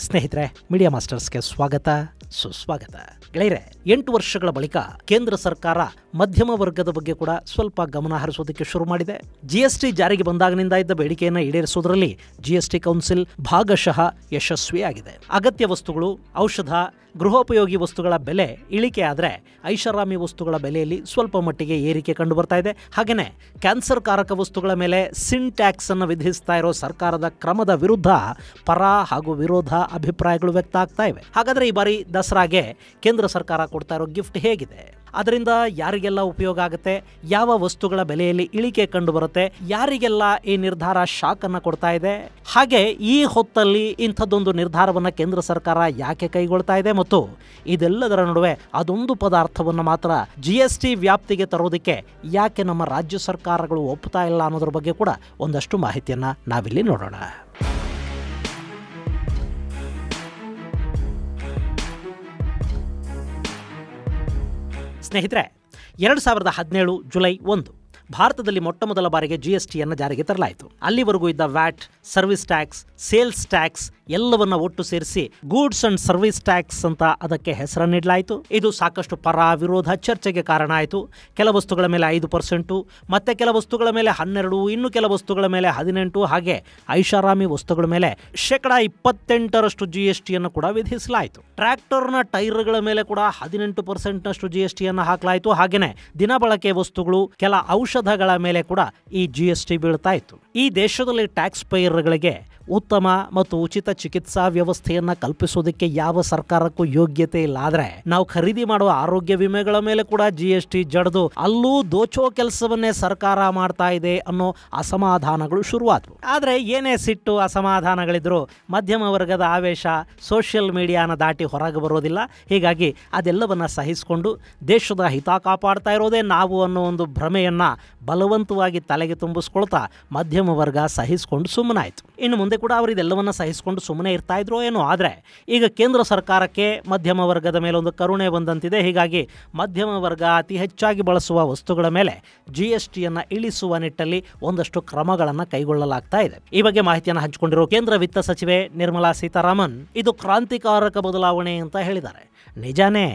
ಸ್ನೇಹಿತರೆ, ಮೀಡಿಯಾ ಮಾಸ್ಟರ್ಸ್ಗೆ ಸ್ವಾಗತ, ಸುಸ್ವಾಗತ. ಗೆಳೆಯರೆ, 8 ವರ್ಷಗಳ ಬಳಿಕ ಕೇಂದ್ರ ಸರ್ಕಾರ ಮಧ್ಯಮ ವರ್ಗದ ಬಗ್ಗೆ ಕೂಡ ಸ್ವಲ್ಪ ಗಮನ ಹರಿಸೋದಕ್ಕೆ ಶುರು ಮಾಡಿದೆ. ಜಿಎಸ್ಟಿ ಜಾರಿಗೆ ಬಂದಾಗಿನಿಂದ ಇದ್ದ ಬೇಡಿಕೆಯನ್ನು ಈಡೇರಿಸುವುದರಲ್ಲಿ ಜಿಎಸ್ಟಿ ಕೌನ್ಸಿಲ್ ಭಾಗಶಃ ಯಶಸ್ವಿಯಾಗಿದೆ. ಅಗತ್ಯ ವಸ್ತುಗಳು, ಔಷಧ, ಗೃಹೋಪಯೋಗಿ ವಸ್ತುಗಳ ಬೆಲೆ ಇಳಿಕೆ ಆದರೆ ಐಷಾರಾಮಿ ವಸ್ತುಗಳ ಬೆಲೆಯಲ್ಲಿ ಸ್ವಲ್ಪ ಮಟ್ಟಿಗೆ ಏರಿಕೆ ಕಂಡು ಬರ್ತಾ ಇದೆ. ಹಾಗೆಯೇ ಕ್ಯಾನ್ಸರ್ ಕಾರಕ ವಸ್ತುಗಳ ಮೇಲೆ ಸಿನ್ ಟ್ಯಾಕ್ಸ್ ಅನ್ನು ವಿಧಿಸ್ತಾ ಇರೋ ಸರ್ಕಾರದ ಕ್ರಮದ ವಿರುದ್ಧ ಪರ ಹಾಗೂ ವಿರೋಧ ಅಭಿಪ್ರಾಯಗಳು ವ್ಯಕ್ತ ಆಗ್ತಾ ಇವೆ. ಹಾಗಾದರೆ ಈ ಬಾರಿ ದಸರಾಗೆ ಕೇಂದ್ರ ಸರ್ಕಾರ ಕೊಡ್ತಾ ಇರೋ ಗಿಫ್ಟ್ ಹೇಗಿದೆ? ಅದರಿಂದ ಯಾರಿಗೆಲ್ಲ ಉಪಯೋಗ ಆಗುತ್ತೆ? ಯಾವ ವಸ್ತುಗಳ ಬೆಲೆಯಲ್ಲಿ ಇಳಿಕೆ ಕಂಡು ಬರುತ್ತೆ? ಯಾರಿಗೆಲ್ಲ ಈ ನಿರ್ಧಾರ ಶಾಕ್ ಅನ್ನು ಕೊಡ್ತಾ ಇದೆ? ಹಾಗೆ ಈ ಹೊತ್ತಲ್ಲಿ ಇಂಥದ್ದೊಂದು ನಿರ್ಧಾರವನ್ನು ಕೇಂದ್ರ ಸರ್ಕಾರ ಯಾಕೆ ಕೈಗೊಳ್ತಾ ಇದೆ ಮತ್ತು ಇದೆಲ್ಲದರ ನಡುವೆ ಅದೊಂದು ಪದಾರ್ಥವನ್ನು ಮಾತ್ರ ಜಿಎಸ್ಟಿ ವ್ಯಾಪ್ತಿಗೆ ತರೋದಕ್ಕೆ ಯಾಕೆ ನಮ್ಮ ರಾಜ್ಯ ಸರ್ಕಾರಗಳು ಒಪ್ಪುತ್ತಾ ಇಲ್ಲ ಅನ್ನೋದ್ರ ಬಗ್ಗೆ ಕೂಡ ಒಂದಷ್ಟು ಮಾಹಿತಿಯನ್ನು ನಾವಿಲ್ಲಿ ನೋಡೋಣ. ಸ್ನೇಹಿತರೆ, 2017 ಜುಲೈ 1 ಭಾರತದಲ್ಲಿ ಮೊಟ್ಟಮೊದಲ ಬಾರಿಗೆ ಜಿಎಸ್ಟಿಯನ್ನು ಜಾರಿಗೆ ತರಲಾಯಿತು. ಅಲ್ಲಿವರೆಗೂ ಇದ್ದ watt, service tax, sales tax ಎಲ್ಲವನ್ನ ಒಟ್ಟು ಸೇರಿಸಿ ಗೂಡ್ಸ್ ಅಂಡ್ ಸರ್ವಿಸ್ ಟ್ಯಾಕ್ಸ್ ಅಂತ ಅದಕ್ಕೆ ಹೆಸರನ್ನು ನೀಡಲಾಯಿತು. ಇದು ಸಾಕಷ್ಟು ಪರ ವಿರೋಧ ಚರ್ಚೆಗೆ ಕಾರಣ ಆಯಿತು. ಕೆಲ ವಸ್ತುಗಳ ಮೇಲೆ 5%, ಮತ್ತೆ ಕೆಲ ವಸ್ತುಗಳ ಮೇಲೆ 12%, ಇನ್ನು ಕೆಲ ವಸ್ತುಗಳ ಮೇಲೆ 18%, ಹಾಗೆ ಐಷಾರಾಮಿ ವಸ್ತುಗಳ ಮೇಲೆ 28% ಜಿಎಸ್ಟಿಯನ್ನು ಕೂಡ ವಿಧಿಸಲಾಯಿತು. ಟ್ರ್ಯಾಕ್ಟರ್ನ ಟೈರ್ಗಳ ಮೇಲೆ ಕೂಡ 18% ಜಿಎಸ್ಟಿಯನ್ನು ಹಾಕಲಾಯಿತು. ಹಾಗೆಯೇ ದಿನಬಳಕೆ ವಸ್ತುಗಳು, ಕೆಲ ಔಷಧಗಳ ಮೇಲೆ ಕೂಡ ಈ ಜಿಎಸ್ಟಿ ಬೀಳ್ತಾ ಇತ್ತು. ಈ ದೇಶದಲ್ಲಿ ಟ್ಯಾಕ್ಸ್ ಪೇಯರ್ಗಳಿಗೆ ಉತ್ತಮ ಮತ್ತು ಉಚಿತ ಚಿಕಿತ್ಸಾ ವ್ಯವಸ್ಥೆಯನ್ನು ಕಲ್ಪಿಸೋದಕ್ಕೆ ಯಾವ ಸರ್ಕಾರಕ್ಕೂ ಯೋಗ್ಯತೆ ಇಲ್ಲ. ಆದರೆ ನಾವು ಖರೀದಿ ಮಾಡುವ ಆರೋಗ್ಯ ವಿಮೆಗಳ ಮೇಲೆ ಕೂಡ ಜಿಎಸ್ಟಿ ಜಡ್ದು ಅಲ್ಲೂ ದೋಚೋ ಕೆಲಸವನ್ನೇ ಸರ್ಕಾರ ಮಾಡ್ತಾ ಇದೆ ಅನ್ನೋ ಅಸಮಾಧಾನಗಳು ಶುರುವಾದವು. ಆದರೆ ಏನೇ ಸಿಟ್ಟು ಅಸಮಾಧಾನಗಳಿದ್ರು ಮಧ್ಯಮ ವರ್ಗದ ಆವೇಶ ಸೋಷಿಯಲ್ ಮೀಡಿಯಾನ ದಾಟಿ ಹೊರಗೆ ಬರೋದಿಲ್ಲ. ಹೀಗಾಗಿ ಅದೆಲ್ಲವನ್ನ ಸಹಿಸಿಕೊಂಡು ದೇಶದ ಹಿತ ಕಾಪಾಡ್ತಾ ಇರೋದೇ ನಾವು ಅನ್ನೋ ಒಂದು ಭ್ರಮೆಯನ್ನ ಬಲವಂತವಾಗಿ ತಲೆಗೆ ತುಂಬಿಸ್ಕೊಳ್ತಾ ಮಧ್ಯಮ ವರ್ಗ ಸಹಿಸಿಕೊಂಡು ಸುಮ್ಮನಾಯಿತು. ಇನ್ನು ಮುಂದೆ ಕೂಡ ಅವರು ಇದೆಲ್ಲವನ್ನ ಸಹಿಸಿಕೊಂಡು ಸುಮ್ಮನೆ ಇರ್ತಾ ಇದ್ರೋ ಏನೋ. ಆದರೆ ಈಗ ಕೇಂದ್ರ ಸರ್ಕಾರಕ್ಕೆ ಮಧ್ಯಮ ವರ್ಗದ ಮೇಲೆ ಒಂದು ಕರುಣೆ ಬಂದಂತಿದೆ. ಹೀಗಾಗಿ ಮಧ್ಯಮ ವರ್ಗ ಅತಿ ಹೆಚ್ಚಾಗಿ ಬಳಸುವ ವಸ್ತುಗಳ ಮೇಲೆ ಜಿಎಸ್ಟಿಯನ್ನು ಇಳಿಸುವ ನಿಟ್ಟಲ್ಲಿ ಒಂದಷ್ಟು ಕ್ರಮಗಳನ್ನು ಕೈಗೊಳ್ಳಲಾಗ್ತಾ ಇದೆ. ಈ ಬಗ್ಗೆ ಮಾಹಿತಿಯನ್ನು ಹಂಚಿಕೊಂಡಿರೋ ಕೇಂದ್ರ ವಿತ್ತ ಸಚಿವೆ ನಿರ್ಮಲಾ ಸೀತಾರಾಮನ್ ಇದು ಕ್ರಾಂತಿಕಾರಕ ಬದಲಾವಣೆ ಅಂತ ಹೇಳಿದ್ದಾರೆ. ನಿಜಾನೇ,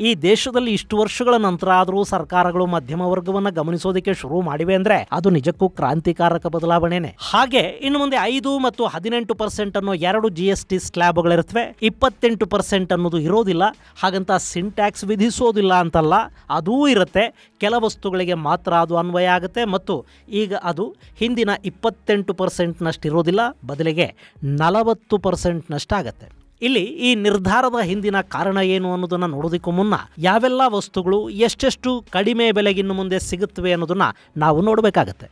ಈ ದೇಶದಲ್ಲಿ ಇಷ್ಟು ವರ್ಷಗಳ ನಂತರ ಆದರೂ ಸರ್ಕಾರಗಳು ಮಧ್ಯಮ ವರ್ಗವನ್ನು ಗಮನಿಸೋದಕ್ಕೆ ಶುರು ಮಾಡಿವೆ ಅಂದ್ರೆ ಅದು ನಿಜಕ್ಕೂ ಕ್ರಾಂತಿಕಾರಕ ಬದಲಾವಣೆನೇ. ಹಾಗೆ ಇನ್ನು ಮುಂದೆ 5 ಮತ್ತು 18% ಅನ್ನೋ 2 ಜಿಎಸ್ಟಿ ಸ್ಲ್ಯಾಬ್ಗಳಿರ್ತವೆ. 28% ಅನ್ನೋದು ಇರೋದಿಲ್ಲ. ಹಾಗಂತ ಸಿನ್ ಟ್ಯಾಕ್ಸ್ ವಿಧಿಸೋದಿಲ್ಲ ಅಂತಲ್ಲ, ಅದೂ ಇರುತ್ತೆ. ಕೆಲ ವಸ್ತುಗಳಿಗೆ ಮಾತ್ರ ಅದು ಅನ್ವಯ ಆಗುತ್ತೆ ಮತ್ತು ಈಗ ಅದು ಹಿಂದಿನ 28% ಇರೋದಿಲ್ಲ, ಬದಲಿಗೆ 40% ಆಗುತ್ತೆ. ಇಲ್ಲಿ ಈ ನಿರ್ಧಾರದ ಹಿಂದಿನ ಕಾರಣ ಏನು ಅನ್ನೋದನ್ನ ನೋಡೋದಕ್ಕೂ ಮುನ್ನ ಯಾವೆಲ್ಲ ವಸ್ತುಗಳು ಎಷ್ಟೆಷ್ಟು ಕಡಿಮೆ ಬೆಲೆಗಿನ್ನು ಮುಂದೆ ಸಿಗುತ್ತವೆ ಅನ್ನೋದನ್ನ ನಾವು ನೋಡಬೇಕಾಗತ್ತೆ.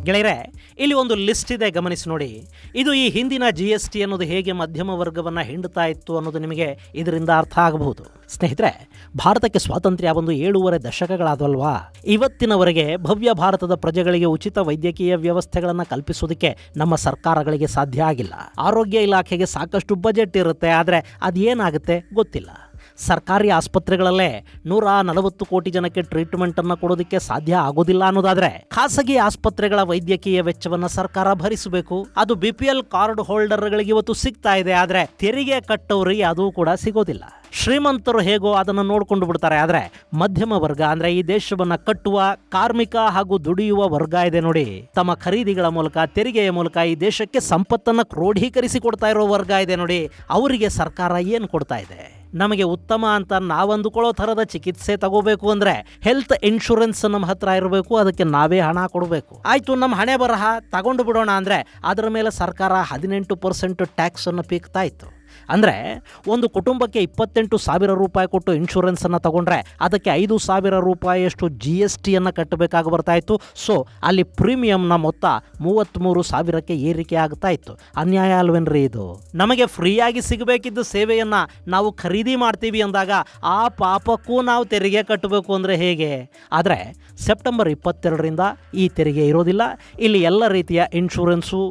ಗೆಳೆಯರೆ, ಇಲ್ಲಿ ಒಂದು ಲಿಸ್ಟ್ ಇದೆ, ಗಮನಿಸಿ ನೋಡಿ. ಇದು ಈ ಹಿಂದಿನ ಜಿಎಸ್ಟಿ ಅನ್ನೋದು ಹೇಗೆ ಮಧ್ಯಮ ವರ್ಗವನ್ನು ಹಿಂಡ್ತಾ ಇತ್ತು ಅನ್ನೋದು ನಿಮಗೆ ಇದರಿಂದ ಅರ್ಥ ಆಗಬಹುದು. ಸ್ನೇಹಿತರೆ, ಭಾರತಕ್ಕೆ ಸ್ವಾತಂತ್ರ್ಯ ಬಂದು 7.5 ದಶಕಗಳಾದವಲ್ವಾ? ಇವತ್ತಿನವರೆಗೆ ಭವ್ಯ ಭಾರತದ ಪ್ರಜೆಗಳಿಗೆ ಉಚಿತ ವೈದ್ಯಕೀಯ ವ್ಯವಸ್ಥೆಗಳನ್ನು ಕಲ್ಪಿಸೋದಕ್ಕೆ ನಮ್ಮ ಸರ್ಕಾರಗಳಿಗೆ ಸಾಧ್ಯ ಆಗಿಲ್ಲ. ಆರೋಗ್ಯ ಇಲಾಖೆಗೆ ಸಾಕಷ್ಟು ಬಜೆಟ್ ಇರುತ್ತೆ, ಆದರೆ ಅದೇನಾಗುತ್ತೆ ಗೊತ್ತಿಲ್ಲ. ಸರ್ಕಾರಿ ಆಸ್ಪತ್ರೆಗಳಲ್ಲೇ 140 ಕೋಟಿ ಜನಕ್ಕೆ ಟ್ರೀಟ್ಮೆಂಟನ್ನು ಕೊಡೋದಕ್ಕೆ ಸಾಧ್ಯ ಆಗೋದಿಲ್ಲ ಅನ್ನೋದಾದರೆ ಖಾಸಗಿ ಆಸ್ಪತ್ರೆಗಳ ವೈದ್ಯಕೀಯ ವೆಚ್ಚವನ್ನು ಸರ್ಕಾರ ಭರಿಸಬೇಕು. ಅದು BPL ಕಾರ್ಡ್ ಹೋಲ್ಡರ್ಗಳಿಗೆ ಇವತ್ತು ಸಿಗ್ತಾ ಇದೆ, ಆದರೆ ತೆರಿಗೆ ಕಟ್ಟೋರಿಗೆ ಅದು ಕೂಡ ಸಿಗೋದಿಲ್ಲ. ಶ್ರೀಮಂತರು ಹೇಗೋ ಅದನ್ನು ನೋಡಿಕೊಂಡು ಬಿಡ್ತಾರೆ. ಆದರೆ ಮಧ್ಯಮ ವರ್ಗ ಅಂದರೆ ಈ ದೇಶವನ್ನು ಕಟ್ಟುವ ಕಾರ್ಮಿಕ ಹಾಗೂ ದುಡಿಯುವ ವರ್ಗ ಇದೆ ನೋಡಿ, ತಮ್ಮ ಖರೀದಿಗಳ ಮೂಲಕ ತೆರಿಗೆಯ ಮೂಲಕ ಈ ದೇಶಕ್ಕೆ ಸಂಪತ್ತನ್ನು ಕ್ರೋಢೀಕರಿಸಿ ಕೊಡ್ತಾ ಇರೋ ವರ್ಗ ಇದೆ ನೋಡಿ, ಅವರಿಗೆ ಸರ್ಕಾರ ಏನು ಕೊಡ್ತಾ ಇದೆ? ನಮಗೆ ಉತ್ತಮ ಅಂತ ನಾವು ಅಂದುಕೊಳ್ಳೋ ಥರದ ಚಿಕಿತ್ಸೆ ತಗೋಬೇಕು ಅಂದರೆ ಹೆಲ್ತ್ ಇನ್ಶೂರೆನ್ಸ್ ನಮ್ಮ ಹತ್ರ ಇರಬೇಕು, ಅದಕ್ಕೆ ನಾವೇ ಹಣ ಕೊಡಬೇಕು. ಆಯಿತು, ನಮ್ಮ ಹಣೆ ಬರಹ ತಗೊಂಡು ಬಿಡೋಣ ಅಂದರೆ ಅದರ ಮೇಲೆ ಸರ್ಕಾರ 18% ಟ್ಯಾಕ್ಸನ್ನು ಪೀಕ್ತಾ ಇತ್ತು. ಅಂದರೆ ಒಂದು ಕುಟುಂಬಕ್ಕೆ 28,000 ರೂಪಾಯಿ ಕೊಟ್ಟು ಇನ್ಶೂರೆನ್ಸನ್ನು ತಗೊಂಡ್ರೆ ಅದಕ್ಕೆ 5,000 ರೂಪಾಯಿಯಷ್ಟು GSTಯನ್ನು ಕಟ್ಟಬೇಕಾಗಿ ಬರ್ತಾ ಇತ್ತು. ಸೊ ಅಲ್ಲಿ ಪ್ರೀಮಿಯಂನ ಮೊತ್ತ 33,000ಕ್ಕೆ ಏರಿಕೆ ಆಗ್ತಾ ಇತ್ತು. ಅನ್ಯಾಯ ಅಲ್ವೇನ್ರಿ ಇದು? ನಮಗೆ ಫ್ರೀಯಾಗಿ ಸಿಗಬೇಕಿದ್ದ ಸೇವೆಯನ್ನು ನಾವು ಖರೀದಿ ಮಾಡ್ತೀವಿ ಅಂದಾಗ ಆ ಪಾಪಕ್ಕೂ ನಾವು ತೆರಿಗೆ ಕಟ್ಟಬೇಕು ಅಂದರೆ ಹೇಗೆ? ಆದರೆ ಸೆಪ್ಟೆಂಬರ್ 22ರಿಂದ ಈ ತೆರಿಗೆ ಇರೋದಿಲ್ಲ. ಇಲ್ಲಿ ಎಲ್ಲ ರೀತಿಯ ಇನ್ಶೂರೆನ್ಸು,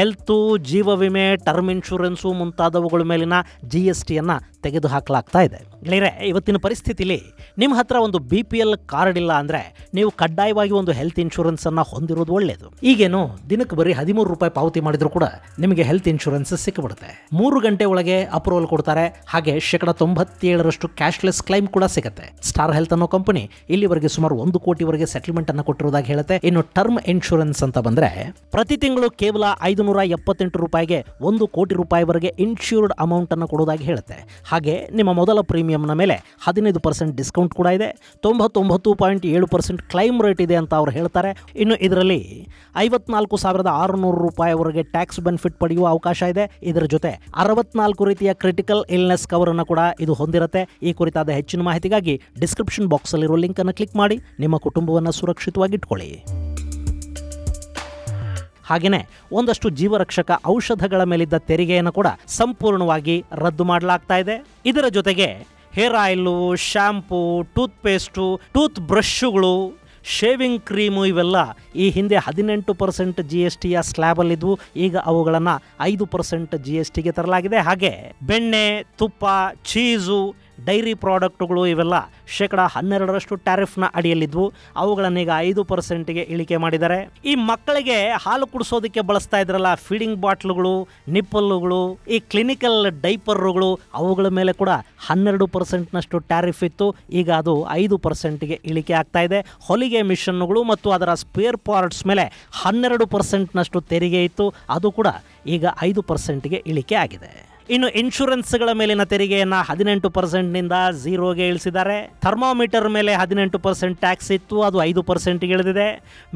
ಹೆಲ್ತು, ಜೀವ ವಿಮೆ, ಟರ್ಮ್ ಇನ್ಶೂರೆನ್ಸು ಮುಂತಾದವುಗಳ ಮೇಲಿನ GSTಯನ್ನು ತೆಗೆದುಹಾಕಲಾಗ್ತಾ ಇದೆ. ಗೆಳೆಯರೆ, ಇವತ್ತಿನ ಪರಿಸ್ಥಿತಿಲಿ ನಿಮ್ಮ ಹತ್ರ ಒಂದು BPL ಕಾರ್ಡ್ ಇಲ್ಲ ಅಂದರೆ ನೀವು ಕಡ್ಡಾಯವಾಗಿ ಒಂದು ಹೆಲ್ತ್ ಇನ್ಶೂರೆನ್ಸನ್ನು ಹೊಂದಿರೋದು ಒಳ್ಳೆಯದು. ಈಗೇನು ದಿನಕ್ಕೆ ಬರೀ 13 ರೂಪಾಯಿ ಪಾವತಿ ಮಾಡಿದ್ರು ಕೂಡ ನಿಮಗೆ ಹೆಲ್ತ್ ಇನ್ಶೂರೆನ್ಸ್ ಸಿಕ್ಕಿಬಿಡುತ್ತೆ. 3 ಗಂಟೆ ಒಳಗೆ ಅಪ್ರೂವಲ್ ಕೊಡ್ತಾರೆ. ಹಾಗೆ 97% ಕ್ಯಾಶ್ಲೆಸ್ ಕ್ಲೈಮ್ ಕೂಡ ಸಿಗುತ್ತೆ. ಸ್ಟಾರ್ ಹೆಲ್ತ್ ಅನ್ನೋ ಕಂಪನಿ ಇಲ್ಲಿವರೆಗೆ ಸುಮಾರು 1 ಕೋಟಿವರೆಗೆ ಸೆಟಲ್ಮೆಂಟ್ ಅನ್ನು ಕೊಟ್ಟಿರೋದಾಗಿ ಹೇಳುತ್ತೆ. ಇನ್ನು ಟರ್ಮ್ ಇನ್ಶೂರೆನ್ಸ್ ಅಂತ ಬಂದ್ರೆ ಪ್ರತಿ ತಿಂಗಳು ಕೇವಲ 578 ರೂಪಾಯಿಗೆ 1 ಕೋಟಿ ರೂಪಾಯಿವರೆಗೆ ಇನ್ಶೂರ್ಡ್ ಅಮೌಂಟ್ ಅನ್ನು ಕೊಡೋದಾಗಿ ಹೇಳುತ್ತೆ. ಹಾಗೆ ನಿಮ್ಮ ಮೊದಲ ಪ್ರೀಮಿಯಂನ ಮೇಲೆ 15% ಡಿಸ್ಕೌಂಟ್ ಕೂಡ ಇದೆ. 99.7% ಕ್ಲೈಮ್ ರೇಟ್ ಇದೆ ಅಂತ ಅವರು ಹೇಳ್ತಾರೆ. ಇನ್ನು ಇದರಲ್ಲಿ 54,600 ರೂಪಾಯಿವರೆಗೆ ಟ್ಯಾಕ್ಸ್ ಬೆನಿಫಿಟ್ ಪಡೆಯುವ ಅವಕಾಶ ಇದೆ. ಇದರ ಜೊತೆ 64 ರೀತಿಯ ಕ್ರಿಟಿಕಲ್ ಇಲ್ನೆಸ್ ಕವರ್ ಅನ್ನು ಕೂಡ ಇದು ಹೊಂದಿರುತ್ತೆ. ಈ ಕುರಿತಾದ ಹೆಚ್ಚಿನ ಮಾಹಿತಿಗಾಗಿ ಡಿಸ್ಕ್ರಿಪ್ಷನ್ ಬಾಕ್ಸ್ ಅಲ್ಲಿರೋ ಲಿಂಕ್ ಅನ್ನು ಕ್ಲಿಕ್ ಮಾಡಿ ನಿಮ್ಮ ಕುಟುಂಬವನ್ನು ಸುರಕ್ಷಿತವಾಗಿ ಇಟ್ಕೊಳ್ಳಿ. ಹಾಗೆಯೇ ಒಂದಷ್ಟು ಜೀವರಕ್ಷಕ ಔಷಧಗಳ ಮೇಲಿದ್ದ ತೆರಿಗೆಯನ್ನು ಕೂಡ ಸಂಪೂರ್ಣವಾಗಿ ರದ್ದು ಮಾಡಲಾಗ್ತಾ ಇದೆ. ಇದರ ಜೊತೆಗೆ hair oil, shampoo, toothpaste, tooth ಬ್ರಷ್ಗಳು, ಶೇವಿಂಗ್ ಕ್ರೀಮು ಇವೆಲ್ಲ ಈ ಹಿಂದೆ 18% GSTಯ ಸ್ಲ್ಯಾಬಲ್ಲಿದ್ವು. ಈಗ ಅವುಗಳನ್ನು 5% GSTಗೆ ತರಲಾಗಿದೆ. ಹಾಗೆ ಬೆಣ್ಣೆ, ತುಪ್ಪ, ಚೀಸು, ಡೈರಿ ಪ್ರಾಡಕ್ಟುಗಳು ಇವೆಲ್ಲ 12% ಟ್ಯಾರಿಫ್ನ ಅಡಿಯಲ್ಲಿದ್ವು. ಅವುಗಳನ್ನೀಗ 5%ಗೆ ಇಳಿಕೆ ಮಾಡಿದ್ದಾರೆ. ಈ ಮಕ್ಕಳಿಗೆ ಹಾಲು ಕುಡಿಸೋದಕ್ಕೆ ಬಳಸ್ತಾ ಇದ್ರಲ್ಲ ಫೀಡಿಂಗ್ ಬಾಟ್ಲುಗಳು, ನಿಪ್ಪಲ್ಲುಗಳು, ಈ ಕ್ಲಿನಿಕಲ್ ಡೈಪರ್ಗಳು, ಅವುಗಳ ಮೇಲೆ ಕೂಡ 12%ನಷ್ಟು ಟ್ಯಾರಿಫ್ ಇತ್ತು. ಈಗ ಅದು 5%ಗೆ ಇಳಿಕೆ ಆಗ್ತಾ ಇದೆ. ಹೊಲಿಗೆ ಮಿಷನ್ಗಳು ಮತ್ತು ಅದರ ಸ್ಪೇರ್ ಪಾರ್ಟ್ಸ್ ಮೇಲೆ 12%ನಷ್ಟು ತೆರಿಗೆ ಇತ್ತು. ಅದು ಕೂಡ ಈಗ 5%ಗೆ ಇಳಿಕೆ ಆಗಿದೆ. ಇನ್ನು ಇನ್ಶೂರೆನ್ಸ್ಗಳ ಮೇಲಿನ ತೆರಿಗೆಯನ್ನು 18%ನಿಂದ 0ಗೆ ಇಳಿಸಿದ್ದಾರೆ. ಥರ್ಮೋಮೀಟರ್ ಮೇಲೆ 18% ಟ್ಯಾಕ್ಸ್ ಇತ್ತು, ಅದು 5%ಗೆ ಇಳಿದಿದೆ.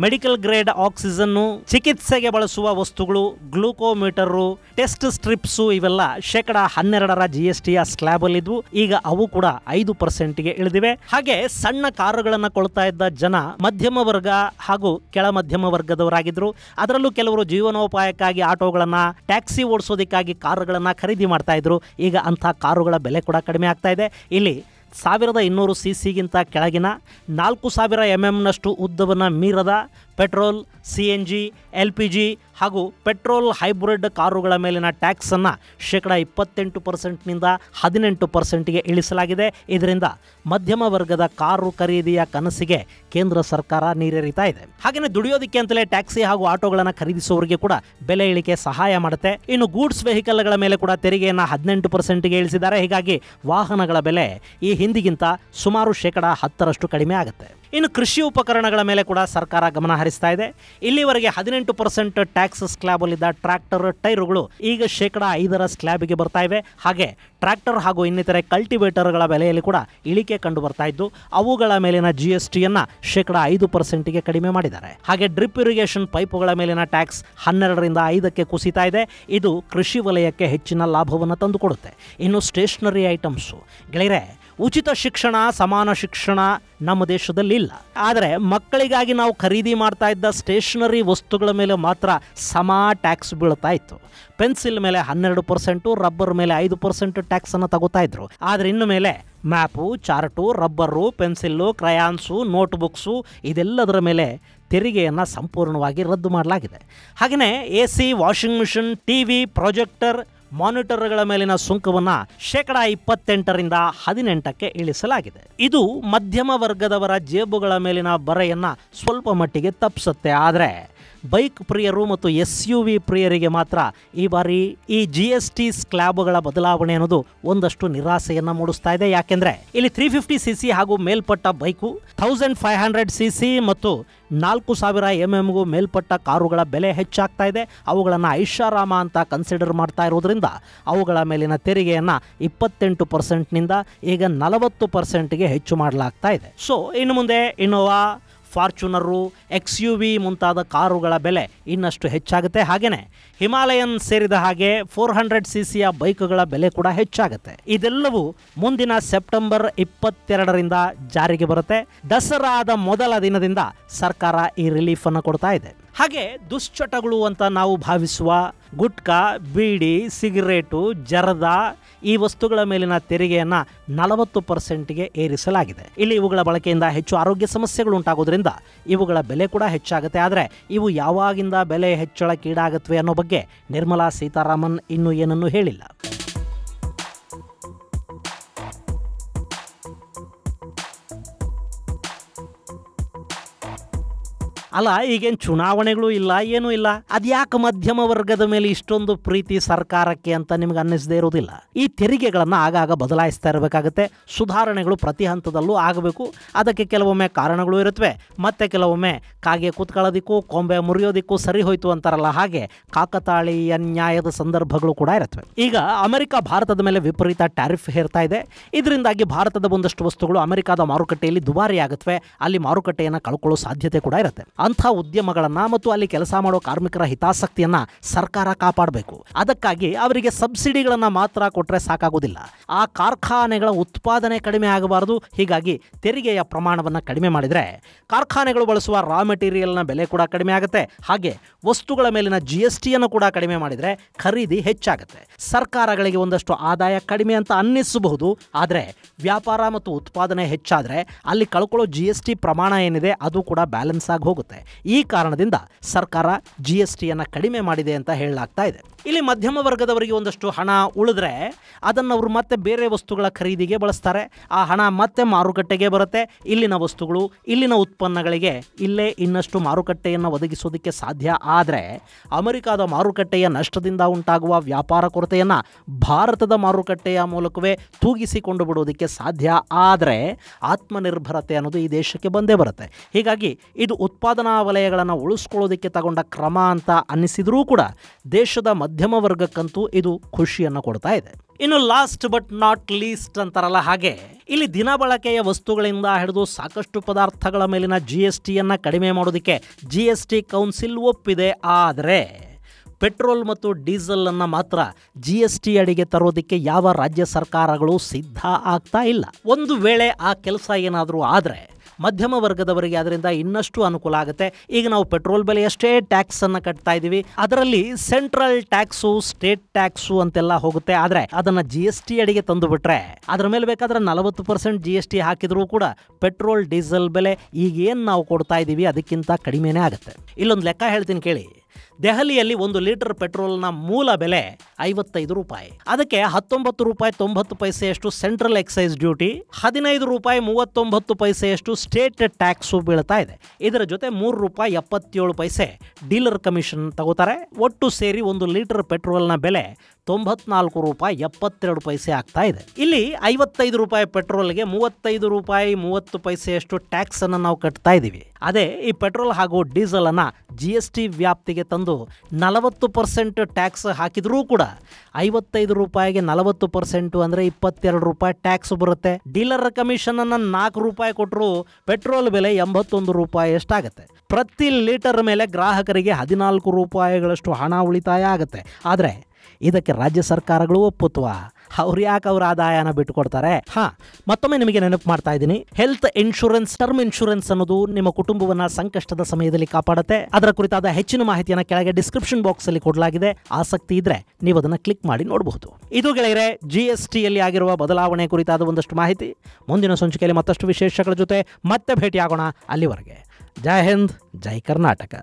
ಮೆಡಿಕಲ್ ಗ್ರೇಡ್ ಆಕ್ಸಿಜನ್ನು, ಚಿಕಿತ್ಸೆಗೆ ಬಳಸುವ ವಸ್ತುಗಳು, ಗ್ಲೂಕೋಮೀಟರು, ಟೆಸ್ಟ್ ಸ್ಟ್ರಿಪ್ಸು ಇವೆಲ್ಲ 12% GSTಯ ಸ್ಲ್ಯಾಬಲ್ಲಿದ್ವು. ಈಗ ಅವು ಕೂಡ 5%ಗೆ ಇಳಿದಿವೆ. ಹಾಗೆ ಸಣ್ಣ ಕಾರುಗಳನ್ನು ಕೊಳ್ತಾ ಇದ್ದ ಜನ ಮಧ್ಯಮ ವರ್ಗ ಹಾಗೂ ಕೆಳ ಮಧ್ಯಮ ವರ್ಗದವರಾಗಿದ್ರು. ಅದರಲ್ಲೂ ಕೆಲವರು ಜೀವನೋಪಾಯಕ್ಕಾಗಿ ಆಟೋಗಳನ್ನು, ಟ್ಯಾಕ್ಸಿ ಓಡಿಸೋದಕ್ಕಾಗಿ ಕಾರುಗಳನ್ನು ಖರೀದಿ ಮಾಡ್ತಾ ಇದ್ರು. ಈಗ ಅಂಥ ಕಾರುಗಳ ಬೆಲೆ ಕೂಡ ಕಡಿಮೆ ಆಗ್ತಾ ಇದೆ. ಇಲ್ಲಿ 1200 cc ಕೆಳಗಿನ 4000 mm ಉದ್ದವನ್ನು ಮೀರದ ಪೆಟ್ರೋಲ್, CNG, LPG ಹಾಗೂ ಪೆಟ್ರೋಲ್ ಹೈಬ್ರಿಡ್ ಕಾರುಗಳ ಮೇಲಿನ ಟ್ಯಾಕ್ಸನ್ನು 28%ನಿಂದ 18%ಗೆ ಇಳಿಸಲಾಗಿದೆ. ಇದರಿಂದ ಮಧ್ಯಮ ವರ್ಗದ ಕಾರು ಖರೀದಿಯ ಕನಸಿಗೆ ಕೇಂದ್ರ ಸರ್ಕಾರ ನೀರೆರಿತಾ ಇದೆ. ಹಾಗೆಯೇ ದುಡಿಯೋದಕ್ಕೆ ಅಂತಲೇ ಟ್ಯಾಕ್ಸಿ ಹಾಗೂ ಆಟೋಗಳನ್ನು ಖರೀದಿಸುವವರಿಗೆ ಕೂಡ ಬೆಲೆ ಇಳಿಕೆ ಸಹಾಯ ಮಾಡುತ್ತೆ. ಇನ್ನು ಗೂಡ್ಸ್ ವೆಹಿಕಲ್ಗಳ ಮೇಲೆ ಕೂಡ ತೆರಿಗೆಯನ್ನು 18%ಗೆ ಇಳಿಸಿದ್ದಾರೆ. ಹೀಗಾಗಿ ವಾಹನಗಳ ಬೆಲೆ ಈ ಹಿಂದಿಗಿಂತ ಸುಮಾರು 10% ಕಡಿಮೆ ಆಗುತ್ತೆ. ಇನ್ನು ಕೃಷಿ ಉಪಕರಣಗಳ ಮೇಲೆ ಕೂಡ ಸರ್ಕಾರ ಗಮನ ಹರಿಸ್ತಾ ಇದೆ. ಇಲ್ಲಿವರೆಗೆ 18% ಟ್ಯಾಕ್ಸ್ ಸ್ಲ್ಯಾಬಲ್ಲಿದ್ದ ಟ್ರ್ಯಾಕ್ಟರ್ ಟೈರುಗಳು ಈಗ 5% ಸ್ಲ್ಯಾಬಿಗೆ ಬರ್ತಾ ಇವೆ. ಹಾಗೆ ಟ್ರ್ಯಾಕ್ಟರ್ ಹಾಗೂ ಇನ್ನಿತರೆ ಕಲ್ಟಿವೇಟರ್ಗಳ ಬೆಲೆಯಲ್ಲಿ ಕೂಡ ಇಳಿಕೆ ಕಂಡು ಬರ್ತಾ ಇದ್ದು ಅವುಗಳ ಮೇಲಿನ GSTಯನ್ನು 5%ಗೆ ಕಡಿಮೆ ಮಾಡಿದ್ದಾರೆ. ಹಾಗೆ ಡ್ರಿಪ್ ಇರಿಗೇಷನ್ ಪೈಪುಗಳ ಮೇಲಿನ ಟ್ಯಾಕ್ಸ್ 12ರಿಂದ 5ಕ್ಕೆ ಕುಸಿತಾ ಇದೆ. ಇದು ಕೃಷಿ ವಲಯಕ್ಕೆ ಹೆಚ್ಚಿನ ಲಾಭವನ್ನು ತಂದುಕೊಡುತ್ತೆ. ಇನ್ನು ಸ್ಟೇಷನರಿ ಐಟಮ್ಸು ಗೆಳೆಯರೆ, ಉಚಿತ ಶಿಕ್ಷಣ, ಸಮಾನ ಶಿಕ್ಷಣ ನಮ್ಮ ದೇಶದಲ್ಲಿ ಇಲ್ಲ. ಆದರೆ ಮಕ್ಕಳಿಗಾಗಿ ನಾವು ಖರೀದಿ ಮಾಡ್ತಾ ಇದ್ದ ಸ್ಟೇಷನರಿ ವಸ್ತುಗಳ ಮೇಲೆ ಮಾತ್ರ ಸಮ ಟ್ಯಾಕ್ಸ್ ಬೀಳ್ತಾ ಇತ್ತು. ಪೆನ್ಸಿಲ್ ಮೇಲೆ 12%, ರಬ್ಬರ್ ಮೇಲೆ 5% ಟ್ಯಾಕ್ಸನ್ನು ತಗೋತಾ ಇದ್ರು. ಆದರೆ ಇನ್ನು ಮೇಲೆ map, chart, rubber, pencil, crayons, notebooks ಇದೆಲ್ಲದರ ಮೇಲೆ ತೆರಿಗೆಯನ್ನು ಸಂಪೂರ್ಣವಾಗಿ ರದ್ದು ಮಾಡಲಾಗಿದೆ. ಹಾಗೆಯೇ AC, washing machine, TV, projector, ಮಾನಿಟರ್ಗಳ ಮೇಲಿನ ಸುಂಕವನ್ನು 28% 18ಕ್ಕೆ ಇಳಿಸಲಾಗಿದೆ. ಇದು ಮಧ್ಯಮ ವರ್ಗದವರ ಜೇಬುಗಳ ಮೇಲಿನ ಬರೆಯನ್ನು ಸ್ವಲ್ಪ ಮಟ್ಟಿಗೆ ತಪ್ಪಿಸುತ್ತೆ. ಆದರೆ ಬೈಕ್ ಪ್ರಿಯರು ಮತ್ತು SUV ಪ್ರಿಯರಿಗೆ ಮಾತ್ರ ಈ ಬಾರಿ ಈ GST ಸ್ಲ್ಯಾಬ್ಗಳ ಬದಲಾವಣೆ ಅನ್ನೋದು ಒಂದಷ್ಟು ನಿರಾಸೆಯನ್ನು ಮೂಡಿಸ್ತಾ ಇದೆ. ಯಾಕೆಂದರೆ ಇಲ್ಲಿ 350 cc ಹಾಗೂ ಮೇಲ್ಪಟ್ಟ ಬೈಕು, 1500 cc ಮತ್ತು 4000 mm ಮೇಲ್ಪಟ್ಟ ಕಾರುಗಳ ಬೆಲೆ ಹೆಚ್ಚಾಗ್ತಾ ಇದೆ. ಅವುಗಳನ್ನು ಐಷಾರಾಮ ಅಂತ ಕನ್ಸಿಡರ್ ಮಾಡ್ತಾ ಇರೋದ್ರಿಂದ ಅವುಗಳ ಮೇಲಿನ ತೆರಿಗೆಯನ್ನು 28%ನಿಂದ ಈಗ 40%ಗೆ ಹೆಚ್ಚು ಮಾಡಲಾಗ್ತಾ ಇದೆ. ಸೊ ಇನ್ನು ಮುಂದೆ ಇನ್ನೋವಾ, ಫಾರ್ಚುನರು, XUV ಮುಂತಾದ ಕಾರುಗಳ ಬೆಲೆ ಇನ್ನಷ್ಟು ಹೆಚ್ಚಾಗುತ್ತೆ. ಹಾಗೆಯೇ ಹಿಮಾಲಯನ್ ಸೇರಿದ ಹಾಗೆ 400 cc ಬೈಕ್ಗಳ ಬೆಲೆ ಕೂಡ ಹೆಚ್ಚಾಗುತ್ತೆ. ಇದೆಲ್ಲವೂ ಮುಂದಿನ ಸೆಪ್ಟೆಂಬರ್ 22ರಿಂದ ಜಾರಿಗೆ ಬರುತ್ತೆ. ದಸರಾದ ಮೊದಲ ದಿನದಿಂದ ಸರ್ಕಾರ ಈ ರಿಲೀಫನ್ನು ಕೊಡ್ತಾ ಇದೆ. ಹಾಗೆ ದುಶ್ಚಟಗಳು ಅಂತ ನಾವು ಭಾವಿಸುವ ಗುಟ್ಕಾ, ಬೀಡಿ, ಸಿಗರೇಟು, ಜರ್ದಾ ಈ ವಸ್ತುಗಳ ಮೇಲಿನ ತೆರಿಗೆಯನ್ನು 40%ಗೆ ಏರಿಸಲಾಗಿದೆ. ಇಲ್ಲಿ ಇವುಗಳ ಬಳಕೆಯಿಂದ ಹೆಚ್ಚು ಆರೋಗ್ಯ ಸಮಸ್ಯೆಗಳು ಉಂಟಾಗೋದ್ರಿಂದ ಇವುಗಳ ಬೆಲೆ ಕೂಡ ಹೆಚ್ಚಾಗುತ್ತೆ. ಆದರೆ ಇವು ಯಾವಾಗಿಂದ ಬೆಲೆ ಹೆಚ್ಚಳಕ್ಕೀಡಾಗುತ್ತವೆ ಅನ್ನೋ ಬಗ್ಗೆ ನಿರ್ಮಲಾ ಸೀತಾರಾಮನ್ ಇನ್ನೂ ಏನನ್ನೂ ಹೇಳಿಲ್ಲ. ಅಲ್ಲ, ಈಗೇನು ಚುನಾವಣೆಗಳು ಇಲ್ಲ, ಏನೂ ಇಲ್ಲ, ಅದ್ಯಾಕೆ ಮಧ್ಯಮ ವರ್ಗದ ಮೇಲೆ ಇಷ್ಟೊಂದು ಪ್ರೀತಿ ಸರ್ಕಾರಕ್ಕೆ ಅಂತ ನಿಮ್ಗೆ ಅನ್ನಿಸದೇ ಇರೋದಿಲ್ಲ? ಈ ತೆರಿಗೆಗಳನ್ನು ಆಗಾಗ ಬದಲಾಯಿಸ್ತಾ ಇರಬೇಕಾಗುತ್ತೆ. ಸುಧಾರಣೆಗಳು ಪ್ರತಿ ಹಂತದಲ್ಲೂ ಆಗಬೇಕು. ಅದಕ್ಕೆ ಕೆಲವೊಮ್ಮೆ ಕಾರಣಗಳು ಇರುತ್ತವೆ, ಮತ್ತೆ ಕೆಲವೊಮ್ಮೆ ಕಾಗೆ ಕೂತ್ಕೊಳ್ಳೋದಿಕ್ಕೂ ಕೊಂಬೆ ಮುರಿಯೋದಿಕ್ಕೂ ಸರಿ ಹೋಯ್ತು ಅಂತಾರಲ್ಲ, ಹಾಗೆ ಕಾಕತಾಳೀಯ ನ್ಯಾಯದ ಸಂದರ್ಭಗಳು ಕೂಡ ಇರುತ್ತವೆ. ಈಗ ಅಮೆರಿಕ ಭಾರತದ ಮೇಲೆ ವಿಪರೀತ ಟ್ಯಾರಿಫ್ ಹೇರ್ತಾ ಇದೆ. ಇದರಿಂದಾಗಿ ಭಾರತದ ಒಂದಷ್ಟು ವಸ್ತುಗಳು ಅಮೆರಿಕದ ಮಾರುಕಟ್ಟೆಯಲ್ಲಿ ದುಬಾರಿ ಆಗುತ್ತವೆ. ಅಲ್ಲಿ ಮಾರುಕಟ್ಟೆಯನ್ನು ಕಳ್ಕೊಳ್ಳೋ ಸಾಧ್ಯತೆ ಕೂಡ ಇರುತ್ತೆ. ಅಂಥ ಉದ್ಯಮಗಳನ್ನು ಮತ್ತು ಅಲ್ಲಿ ಕೆಲಸ ಮಾಡೋ ಕಾರ್ಮಿಕರ ಹಿತಾಸಕ್ತಿಯನ್ನು ಸರ್ಕಾರ ಕಾಪಾಡಬೇಕು. ಅದಕ್ಕಾಗಿ ಅವರಿಗೆ ಸಬ್ಸಿಡಿಗಳನ್ನು ಮಾತ್ರ ಕೊಟ್ಟರೆ ಸಾಕಾಗೋದಿಲ್ಲ. ಆ ಕಾರ್ಖಾನೆಗಳ ಉತ್ಪಾದನೆ ಕಡಿಮೆ ಆಗಬಾರದು. ಹೀಗಾಗಿ ತೆರಿಗೆಯ ಪ್ರಮಾಣವನ್ನು ಕಡಿಮೆ ಮಾಡಿದರೆ ಕಾರ್ಖಾನೆಗಳು ಬಳಸುವ ರಾ ಮೆಟೀರಿಯಲ್ನ ಬೆಲೆ ಕೂಡ ಕಡಿಮೆ ಆಗುತ್ತೆ. ಹಾಗೆ ವಸ್ತುಗಳ ಮೇಲಿನ GST ಕೂಡ ಕಡಿಮೆ ಮಾಡಿದರೆ ಖರೀದಿ ಹೆಚ್ಚಾಗುತ್ತೆ. ಸರ್ಕಾರಗಳಿಗೆ ಒಂದಷ್ಟು ಆದಾಯ ಕಡಿಮೆ ಅಂತ ಅನ್ನಿಸಬಹುದು, ಆದರೆ ವ್ಯಾಪಾರ ಮತ್ತು ಉತ್ಪಾದನೆ ಹೆಚ್ಚಾದರೆ ಅಲ್ಲಿ ಕಳ್ಕೊಳ್ಳೋ GST ಪ್ರಮಾಣ ಏನಿದೆ ಅದು ಕೂಡ ಬ್ಯಾಲೆನ್ಸ್ ಆಗಿ ಹೋಗುತ್ತೆ. ಈ ಕಾರಣದಿಂದ ಸರ್ಕಾರ GST ಕಡಿಮೆ ಮಾಡಿದೆ ಅಂತ ಹೇಳಲಾಗ್ತಾ ಇದೆ. ಇಲ್ಲಿ ಮಧ್ಯಮ ವರ್ಗದವರಿಗೆ ಒಂದಷ್ಟು ಹಣ ಉಳಿದ್ರೆ ಅದನ್ನು ಅವರು ಮತ್ತೆ ಬೇರೆ ವಸ್ತುಗಳ ಖರೀದಿಗೆ ಬಳಸ್ತಾರೆ. ಆ ಹಣ ಮತ್ತೆ ಮಾರುಕಟ್ಟೆಗೆ ಬರುತ್ತೆ. ಇಲ್ಲಿನ ವಸ್ತುಗಳು, ಇಲ್ಲಿನ ಉತ್ಪನ್ನಗಳಿಗೆ ಇಲ್ಲೇ ಇನ್ನಷ್ಟು ಮಾರುಕಟ್ಟೆಯನ್ನು ಒದಗಿಸೋದಕ್ಕೆ ಸಾಧ್ಯ. ಆದರೆ ಅಮೆರಿಕದ ಮಾರುಕಟ್ಟೆಯ ನಷ್ಟದಿಂದ ಉಂಟಾಗುವ ವ್ಯಾಪಾರ ಕೊರತೆಯನ್ನು ಭಾರತದ ಮಾರುಕಟ್ಟೆಯ ಮೂಲಕವೇ ತೂಗಿಸಿಕೊಂಡು ಬಿಡೋದಕ್ಕೆ ಸಾಧ್ಯ. ಆದರೆ ಆತ್ಮನಿರ್ಭರತೆ ಅನ್ನೋದು ಈ ದೇಶಕ್ಕೆ ಬಂದೇ ಬರುತ್ತೆ. ಹೀಗಾಗಿ ಇದು ಉತ್ಪಾದನಾ ವಲಯಗಳನ್ನು ಉಳಿಸ್ಕೊಳ್ಳೋದಕ್ಕೆ ತಗೊಂಡ ಕ್ರಮ ಅಂತ ಅನ್ನಿಸಿದರೂ ಕೂಡ ದೇಶದ ಮಧ್ಯಮ ವರ್ಗಕ್ಕಂತೂ ಇದು ಖುಷಿಯನ್ನು ಕೊಡ್ತಾ ಇದೆ. ಇನ್ನು ಲಾಸ್ಟ್ ಬಟ್ ನಾಟ್ ಲೀಸ್ಟ್ ಅಂತಾರಲ್ಲ, ಹಾಗೆ ಇಲ್ಲಿ ದಿನ ಬಳಕೆಯ ವಸ್ತುಗಳಿಂದ ಹಿಡಿದು ಸಾಕಷ್ಟು ಪದಾರ್ಥಗಳ ಮೇಲಿನ GST ಕಡಿಮೆ ಮಾಡೋದಕ್ಕೆ GST ಕೌನ್ಸಿಲ್ ಒಪ್ಪಿದೆ. ಆದರೆ ಪೆಟ್ರೋಲ್ ಮತ್ತು ಡೀಸೆಲ್ ಮಾತ್ರ GST ಅಡಿಗೆ ತರೋದಕ್ಕೆ ಯಾವ ರಾಜ್ಯ ಸರ್ಕಾರಗಳು ಸಿದ್ಧ ಆಗ್ತಾ ಇಲ್ಲ. ಒಂದು ವೇಳೆ ಆ ಕೆಲಸ ಏನಾದರೂ ಆದರೆ ಮಧ್ಯಮ ವರ್ಗದವರಿಗೆ ಅದರಿಂದ ಇನ್ನಷ್ಟು ಅನುಕೂಲ ಆಗುತ್ತೆ. ಈಗ ನಾವು ಪೆಟ್ರೋಲ್ ಬೆಲೆಯಷ್ಟೇ ಟ್ಯಾಕ್ಸನ್ನು ಕಟ್ತಾ ಇದ್ದೀವಿ. ಅದರಲ್ಲಿ ಸೆಂಟ್ರಲ್ ಟ್ಯಾಕ್ಸು, ಸ್ಟೇಟ್ ಟ್ಯಾಕ್ಸು ಅಂತೆಲ್ಲ ಹೋಗುತ್ತೆ. ಆದರೆ ಅದನ್ನು GST ಅಡಿಗೆ ತಂದು ಬಿಟ್ರೆ ಅದರ ಮೇಲೆ ಬೇಕಾದ್ರೆ 40% GST ಹಾಕಿದರೂ ಕೂಡ ಪೆಟ್ರೋಲ್ ಡೀಸೆಲ್ ಬೆಲೆ ಈಗೇನು ನಾವು ಕೊಡ್ತಾ ಇದ್ದೀವಿ ಅದಕ್ಕಿಂತ ಕಡಿಮೆನೇ ಆಗುತ್ತೆ. ಇಲ್ಲೊಂದು ಲೆಕ್ಕ ಹೇಳ್ತೀನಿ ಕೇಳಿ. ದೆಹಲಿಯಲ್ಲಿ 1 ಲೀಟರ್ ಪೆಟ್ರೋಲ್ನ ಮೂಲ ಬೆಲೆ 55 ರೂಪಾಯಿ. ಅದಕ್ಕೆ 19 ರೂಪಾಯಿ 90 ಪೈಸೆಯಷ್ಟು ಸೆಂಟ್ರಲ್ ಎಕ್ಸೈಸ್ ಡ್ಯೂಟಿ, 15 ರೂಪಾಯಿ 39 ಪೈಸೆಯಷ್ಟು ಸ್ಟೇಟ್ ಟ್ಯಾಕ್ಸು ಬೀಳ್ತಾ ಇದೆ. ಇದರ ಜೊತೆ 3 ರೂಪಾಯಿ 77 ಪೈಸೆ ಡೀಲರ್ ಕಮಿಷನ್ ತಗೋತಾರೆ. ಒಟ್ಟು ಸೇರಿ 1 ಲೀಟರ್ ಪೆಟ್ರೋಲ್ನ ಬೆಲೆ 94 ರೂಪಾಯಿ 72 ಪೈಸೆ ಆಗ್ತಾ ಇದೆ. ಇಲ್ಲಿ 55 ರೂಪಾಯಿ ಪೆಟ್ರೋಲ್ಗೆ 35 ರೂಪಾಯಿ 30 ಪೈಸೆಯಷ್ಟು ಟ್ಯಾಕ್ಸ್ ಅನ್ನು ನಾವು ಕಟ್ತಾ ಇದ್ದೀವಿ. ಅದೇ ಈ ಪೆಟ್ರೋಲ್ ಹಾಗೂ ಡೀಸೆಲ್ ಅನ್ನ GST ವ್ಯಾಪ್ತಿಗೆ ತಂದು 40% ಟ್ಯಾಕ್ಸ್ ಹಾಕಿದ್ರೂ ಕೂಡ 55 ರೂಪಾಯಿಗೆ 40% ಅಂದರೆ 22 ರೂಪಾಯಿ ಟ್ಯಾಕ್ಸ್ ಬರುತ್ತೆ. ಡೀಲರ್ ಕಮಿಷನ್ ಅನ್ನ 4 ರೂಪಾಯಿ ಕೊಟ್ಟರು ಪೆಟ್ರೋಲ್ ಬೆಲೆ 81 ರೂಪಾಯಿ ಎಷ್ಟಾಗುತ್ತೆ. ಪ್ರತಿ ಲೀಟರ್ ಮೇಲೆ ಗ್ರಾಹಕರಿಗೆ 14 ರೂಪಾಯಿಗಳಷ್ಟು ಹಣ ಉಳಿತಾಯ ಆಗುತ್ತೆ. ಆದರೆ ಇದಕ್ಕೆ ರಾಜ್ಯ ಸರ್ಕಾರಗಳು ಒಪ್ಪುತ್ತವಾ? ಅವ್ರು ಯಾಕೆ ಅವ್ರ ಆದಾಯನ ಬಿಟ್ಟುಕೊಡ್ತಾರೆ? ಮತ್ತೊಮ್ಮೆ ನಿಮಗೆ ನೆನಪು ಮಾಡ್ತಾ ಇದ್ದೀನಿ, ಹೆಲ್ತ್ ಇನ್ಶೂರೆನ್ಸ್, ಟರ್ಮ್ ಇನ್ಶೂರೆನ್ಸ್ ಅನ್ನೋದು ನಿಮ್ಮ ಕುಟುಂಬವನ್ನ ಸಂಕಷ್ಟದ ಸಮಯದಲ್ಲಿ ಕಾಪಾಡುತ್ತೆ. ಅದರ ಕುರಿತಾದ ಹೆಚ್ಚಿನ ಮಾಹಿತಿಯನ್ನು ಕೆಳಗೆ ಡಿಸ್ಕ್ರಿಪ್ಷನ್ ಬಾಕ್ಸ್ ಅಲ್ಲಿ ಕೊಡಲಾಗಿದೆ. ಆಸಕ್ತಿ ಇದ್ರೆ ನೀವು ಅದನ್ನ ಕ್ಲಿಕ್ ಮಾಡಿ ನೋಡಬಹುದು. ಇದು ಗೆಳೆಯರೆ GSTಯಲ್ಲಿ ಆಗಿರುವ ಬದಲಾವಣೆ ಕುರಿತಾದ ಒಂದಷ್ಟು ಮಾಹಿತಿ. ಮುಂದಿನ ಸಂಚಿಕೆಯಲ್ಲಿ ಮತ್ತಷ್ಟು ವಿಶೇಷಗಳ ಜೊತೆ ಮತ್ತೆ ಭೇಟಿಯಾಗೋಣ. ಅಲ್ಲಿವರೆಗೆ ಜೈ ಹಿಂದ್, ಜೈ ಕರ್ನಾಟಕ.